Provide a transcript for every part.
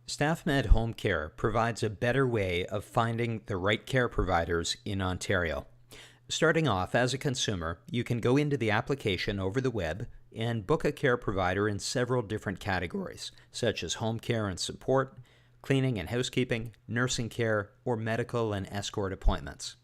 StaffMed HomeCare provides a better way of finding the right care providers in Ontario. Starting off, as a consumer, you can go into the application over the web and book a care provider in several different categories, such as home care and support, cleaning and housekeeping, nursing care, or medical and escort appointments.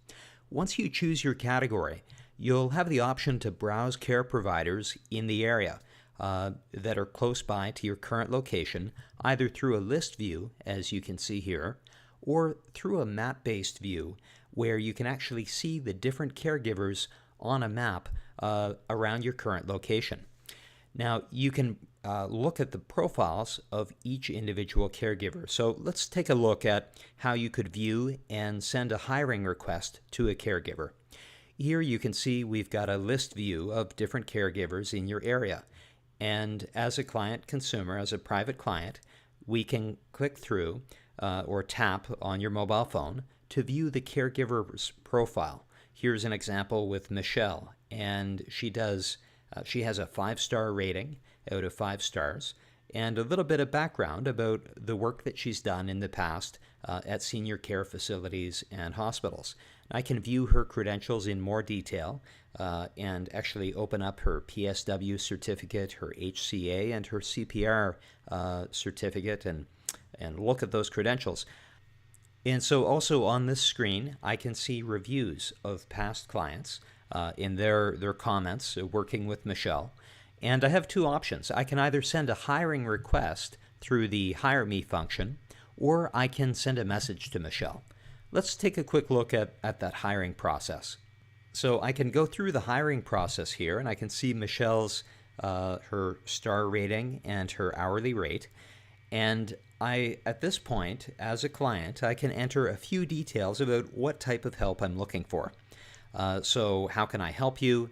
Once you choose your category, you'll have the option to browse care providers in the area that are close by to your current location, either through a list view, as you can see here, or through a map-based view where you can actually see the different caregivers on a map around your current location. Now, you can look at the profiles of each individual caregiver. So let's take a look at how you could view and send a hiring request to a caregiver. Here you can see we've got a list view of different caregivers in your area. And as a client consumer, as a private client, we can click through or tap on your mobile phone to view the caregiver's profile. Here's an example with Michelle, and she has a 5-star rating out of 5 stars, and a little bit of background about the work that she's done in the past at senior care facilities and hospitals. I can view her credentials in more detail and actually open up her PSW certificate, her HCA, and her CPR certificate and look at those credentials. And so also on this screen, I can see reviews of past clients in their comments working with Michelle. And I have two options. I can either send a hiring request through the Hire Me function, or I can send a message to Michelle. Let's take a quick look at that hiring process. So I can go through the hiring process here, and I can see Michelle's her star rating and her hourly rate. And at this point, as a client, I can enter a few details about what type of help I'm looking for. So how can I help you?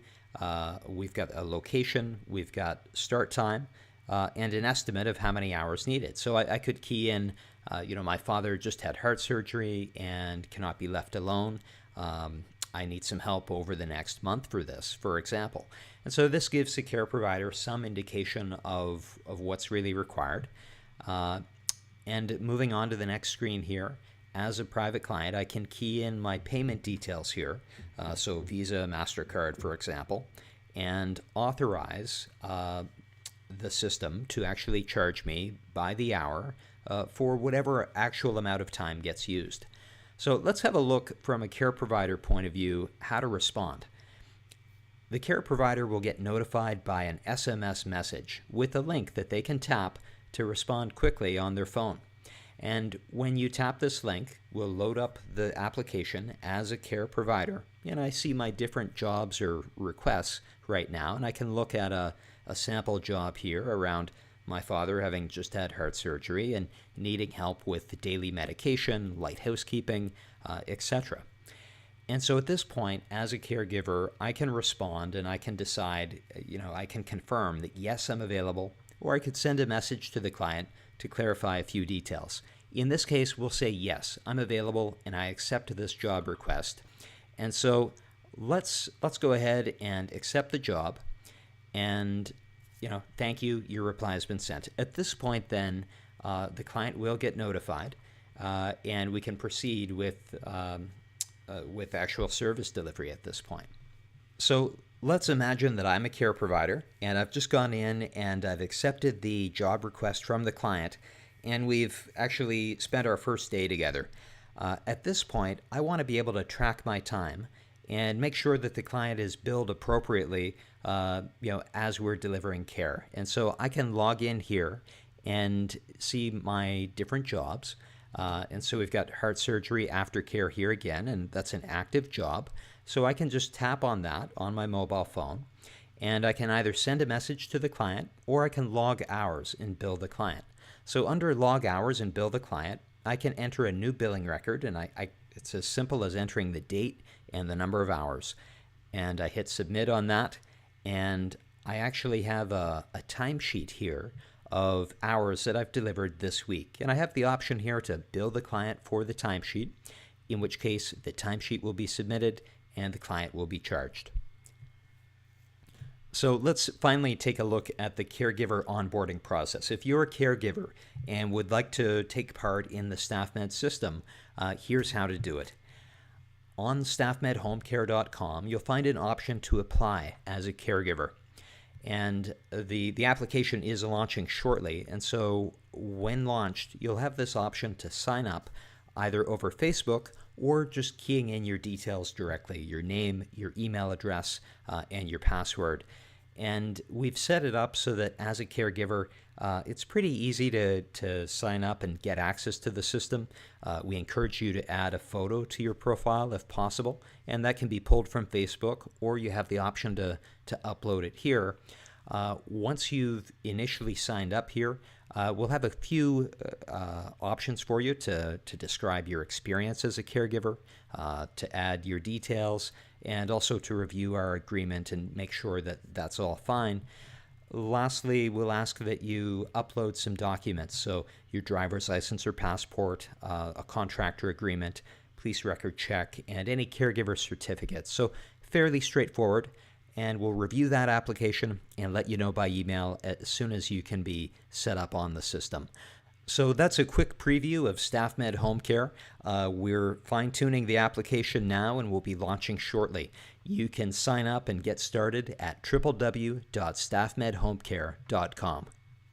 We've got a location, we've got start time, and an estimate of how many hours needed. So I could key in, my father just had heart surgery and cannot be left alone. I need some help over the next month for this, for example. And so this gives the care provider some indication of what's really required. And moving on to the next screen here, as a private client, I can key in my payment details here, so Visa, MasterCard, for example, and authorize the system to actually charge me by the hour for whatever actual amount of time gets used. So let's have a look from a care provider point of view how to respond. The care provider will get notified by an SMS message with a link that they can tap to respond quickly on their phone. And when you tap this link, we'll load up the application as a care provider. And I see my different jobs or requests right now, and I can look at a sample job here around my father having just had heart surgery and needing help with daily medication, light housekeeping, etc. And so at this point, as a caregiver, I can respond and I can decide, I can confirm that yes, I'm available, or I could send a message to the client to clarify a few details. In this case, we'll say yes, I'm available and I accept this job request. And so let's go ahead and accept the job, and thank you, your reply has been sent. At this point then, the client will get notified and we can proceed with actual service delivery at this point. So let's imagine that I'm a care provider and I've just gone in and I've accepted the job request from the client, and we've actually spent our first day together. At this point, I want to be able to track my time and make sure that the client is billed appropriately as we're delivering care. And so I can log in here and see my different jobs. And so we've got heart surgery aftercare here again, and that's an active job. So I can just tap on that on my mobile phone, and I can either send a message to the client or I can log hours and bill the client. So under log hours and bill the client, I can enter a new billing record, and it's as simple as entering the date and the number of hours. And I hit submit on that, and I actually have a timesheet here of hours that I've delivered this week. And I have the option here to bill the client for the timesheet, in which case the timesheet will be submitted and the client will be charged. So let's finally take a look at the caregiver onboarding process. If you're a caregiver and would like to take part in the StaffMed system, here's how to do it. On StaffMedHomeCare.com, you'll find an option to apply as a caregiver. And the application is launching shortly, and so when launched, you'll have this option to sign up either over Facebook or just keying in your details directly, your name, your email address, and your password. And we've set it up so that as a caregiver, it's pretty easy to sign up and get access to the system. We encourage you to add a photo to your profile if possible, and that can be pulled from Facebook, or you have the option to upload it here. Once you've initially signed up here, we'll have a few options for you to describe your experience as a caregiver, to add your details, and also to review our agreement and make sure that that's all fine. Lastly, we'll ask that you upload some documents, so your driver's license or passport, a contractor agreement, police record check, and any caregiver certificates. So fairly straightforward, and we'll review that application and let you know by email as soon as you can be set up on the system. So that's a quick preview of StaffMed HomeCare. We're fine-tuning the application now and we'll be launching shortly. You can sign up and get started at www.staffmedhomecare.com.